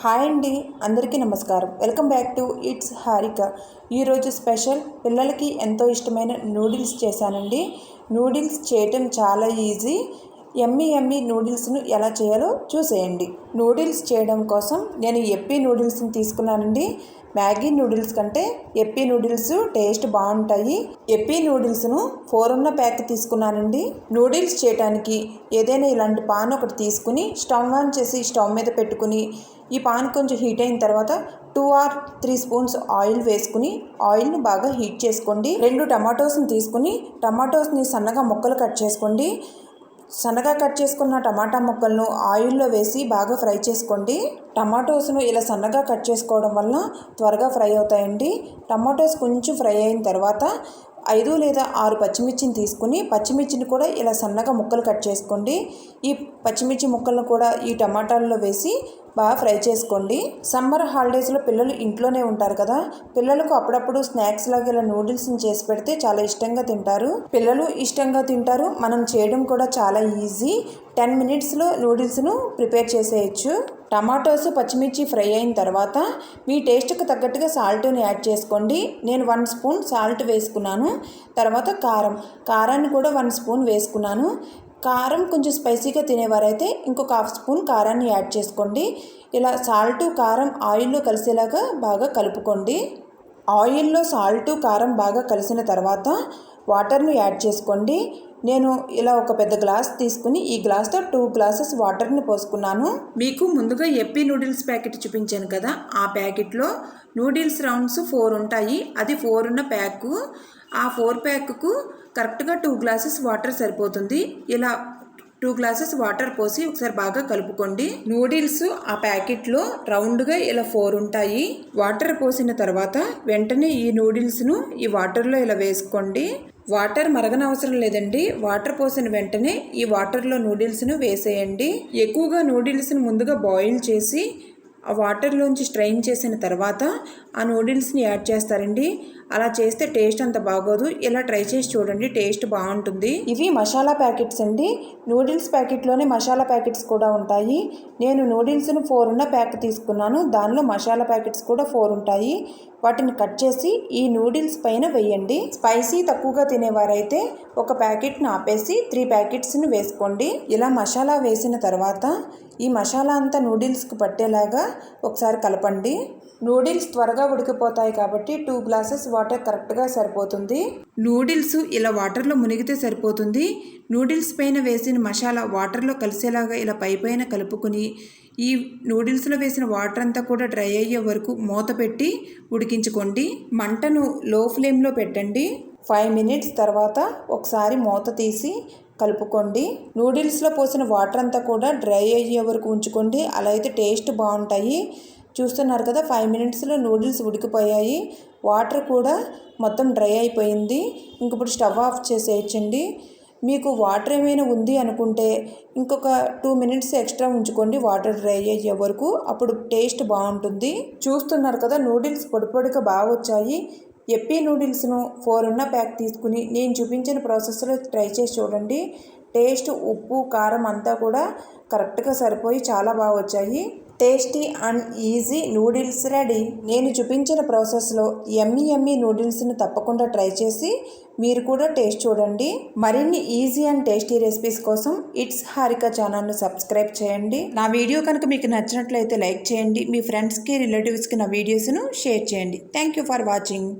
Hi అండి, అందరికీ నమస్కారం. Welcome back to it's Harika. ఈరోజు స్పెషల్ పిల్లలకి ఎంతో ఇష్టమైన నూడిల్స్ చేశానండి. నూడిల్స్ చేయటం చాలా ఈజీ. యమ్మీ యమ్మీ నూడిల్స్ను ఎలా చేయాలో చూసేయండి. నూడిల్స్ చేయడం కోసం నేను ఎప్పీ నూడిల్స్ని తీసుకున్నానండి. మ్యాగీ నూడిల్స్ కంటే ఎప్పీ నూడిల్స్ టేస్ట్ బాగుంటాయి. ఎప్పీ నూడిల్స్ను 4 ఉన్న ప్యాక్ తీసుకున్నానండి. నూడిల్స్ చేయడానికి ఏదైనా ఇలాంటి పాన్ ఒకటి తీసుకుని స్టవ్ ఆన్ చేసి స్టవ్ మీద పెట్టుకుని ఈ పాన్ కొంచెం హీట్ అయిన తర్వాత 2 or 3 స్పూన్స్ ఆయిల్ వేసుకుని ఆయిల్ని బాగా హీట్ చేసుకోండి. 2 టమాటోస్ని తీసుకుని టమాటోస్ని సన్నగా ముక్కలు కట్ చేసుకోండి. సన్నగా కట్ చేసుకున్న టమాటా ముక్కలను ఆయిల్లో వేసి బాగా ఫ్రై చేసుకోండి. టమాటోస్ను ఇలా సన్నగా కట్ చేసుకోవడం వలన త్వరగా ఫ్రై అవుతాయండి. టమాటోస్ కొంచెం ఫ్రై అయిన తర్వాత 5 లేదా 6 పచ్చిమిర్చిని తీసుకుని పచ్చిమిర్చిని కూడా ఇలా సన్నగా ముక్కలు కట్ చేసుకోండి. ఈ పచ్చిమిర్చి ముక్కలను కూడా ఈ టమాటాల్లో వేసి బాగా ఫ్రై చేసుకోండి. సమ్మర్ హాలిడేస్లో పిల్లలు ఇంట్లోనే ఉంటారు కదా, పిల్లలకు అప్పుడప్పుడు స్నాక్స్ లాగా ఇలా నూడిల్స్ని చేసి పెడితే చాలా ఇష్టంగా తింటారు. పిల్లలు ఇష్టంగా తింటారు. మనం చేయడం కూడా చాలా ఈజీ. 10 మినిట్స్లో నూడిల్స్ను ప్రిపేర్ చేసేయచ్చు. టమాటోస్ పచ్చిమిర్చి ఫ్రై అయిన తర్వాత మీ టేస్ట్కి తగ్గట్టుగా సాల్ట్ని యాడ్ చేసుకోండి. నేను 1 స్పూన్ సాల్ట్ వేసుకున్నాను. తర్వాత కారాన్ని కూడా 1 స్పూన్ వేసుకున్నాను. కారం కొంచెం స్పైసీగా తినేవారైతే ఇంకొక 1/2 స్పూన్ కారాన్ని యాడ్ చేసుకోండి. ఇలా సాల్టు కారం ఆయిల్లో కలిసేలాగా బాగా కలుపుకోండి. ఆయిల్లో సాల్టు కారం బాగా కలిసిన తర్వాత వాటర్ను యాడ్ చేసుకోండి. నేను ఇలా ఒక పెద్ద గ్లాస్ తీసుకుని ఈ గ్లాస్తో 2 గ్లాసెస్ వాటర్ని పోసుకున్నాను. మీకు ముందుగా ఎప్పీ నూడిల్స్ ప్యాకెట్ చూపించాను కదా, ఆ ప్యాకెట్లో నూడిల్స్ రౌండ్స్ 4 ఉంటాయి. అది 4 ఉన్న ప్యాకు. ఆ 4 ప్యాక్కు కరెక్ట్గా 2 గ్లాసెస్ వాటర్ సరిపోతుంది. ఇలా 2 గ్లాసెస్ వాటర్ పోసి ఒకసారి బాగా కలుపుకోండి. నూడిల్స్ ఆ ప్యాకెట్లో రౌండ్గా ఇలా 4 ఉంటాయి. వాటర్ పోసిన తర్వాత వెంటనే ఈ నూడిల్స్ను ఈ వాటర్లో ఇలా వేసుకోండి. వాటర్ మరగనవసరం లేదండి. వాటర్ పోసిన వెంటనే ఈ వాటర్లో నూడిల్స్ను వేసేయండి. ఎక్కువగా నూడిల్స్ని ముందుగా బాయిల్ చేసి ఆ వాటర్లోంచి స్ట్రెయిన్ చేసిన తర్వాత ఆ నూడిల్స్ని యాడ్ చేస్తారండి. అలా చేస్తే టేస్ట్ అంత బాగోదు. ఇలా ట్రై చేసి చూడండి, టేస్ట్ బాగుంటుంది. ఇవి మసాలా ప్యాకెట్స్ అండి. నూడిల్స్ ప్యాకెట్లోనే మసాలా ప్యాకెట్స్ కూడా ఉంటాయి. నేను నూడిల్స్ను 4 ఉన్న ప్యాక్ తీసుకున్నాను. దానిలో మసాలా ప్యాకెట్స్ కూడా 4 ఉంటాయి. వాటిని కట్ చేసి ఈ నూడిల్స్ పైన వేయండి. స్పైసీ తక్కువగా తినేవారైతే ఒక ప్యాకెట్ని ఆపేసి 3 ప్యాకెట్స్ని వేసుకోండి. ఇలా మసాలా వేసిన తర్వాత ఈ మసాలా అంతా నూడిల్స్కి పట్టేలాగా ఒకసారి కలపండి. నూడిల్స్ త్వరగా ఉడికిపోతాయి కాబట్టి 2 గ్లాసెస్ వాటర్ కరెక్ట్గా సరిపోతుంది. నూడిల్స్ ఇలా వాటర్లో మునిగితే సరిపోతుంది. నూడిల్స్ పైన వేసిన మసాలా వాటర్లో కలిసేలాగా ఇలా పైన కలుపుకొని ఈ నూడిల్స్లో వేసిన వాటర్ అంతా కూడా డ్రై అయ్యే వరకు మూత పెట్టి ఉడికించుకోండి. మంటను లో ఫ్లేమ్లో పెట్టండి. 5 మినిట్స్ తర్వాత ఒకసారి మూత తీసి కలుపుకోండి. నూడిల్స్లో పోసిన వాటర్ అంతా కూడా డ్రై అయ్యే వరకు ఉంచుకోండి. అలా అయితే టేస్ట్ బాగుంటాయి. చూస్తున్నారు కదా, 5 మినిట్స్లో నూడిల్స్ ఉడికిపోయాయి. వాటర్ కూడా మొత్తం డ్రై అయిపోయింది. ఇంక ఇప్పుడు స్టవ్ ఆఫ్ చేసేయచ్చండి. మీకు వాటర్ ఏమైనా ఉంది అనుకుంటే ఇంకొక 2 మినిట్స్ ఎక్స్ట్రా ఉంచుకోండి వాటర్ డ్రై అయ్యే వరకు. అప్పుడు టేస్ట్ బాగుంటుంది. చూస్తున్నారు కదా, నూడిల్స్ పొడి పొడిగా బాగా వచ్చాయి. ఎప్పీ నూడిల్స్ను 4 ఉన్న ప్యాక్ తీసుకుని నేను చూపించిన ప్రాసెస్లో ట్రై చేసి చూడండి. టేస్ట్, ఉప్పు, కారం అంతా కూడా కరెక్ట్గా సరిపోయి చాలా బాగా వచ్చాయి. Tasty and easy noodles ready. నేను చూపించిన ప్రాసెస్లో యమ్మీ యమ్మీ నూడిల్స్ను తప్పకుండా ట్రై చేసి మీరు కూడా టేస్ట్ చూడండి. మరిన్ని ఈజీ అండ్ టేస్టీ రెసిపీస్ కోసం ఇట్స్ హారిక ఛానల్ను సబ్స్క్రైబ్ చేయండి. నా వీడియో కనుక మీకు నచ్చినట్లయితే లైక్ చేయండి. మీ ఫ్రెండ్స్కి, రిలేటివ్స్కి నా వీడియోస్ను షేర్ చేయండి. Thank you for watching.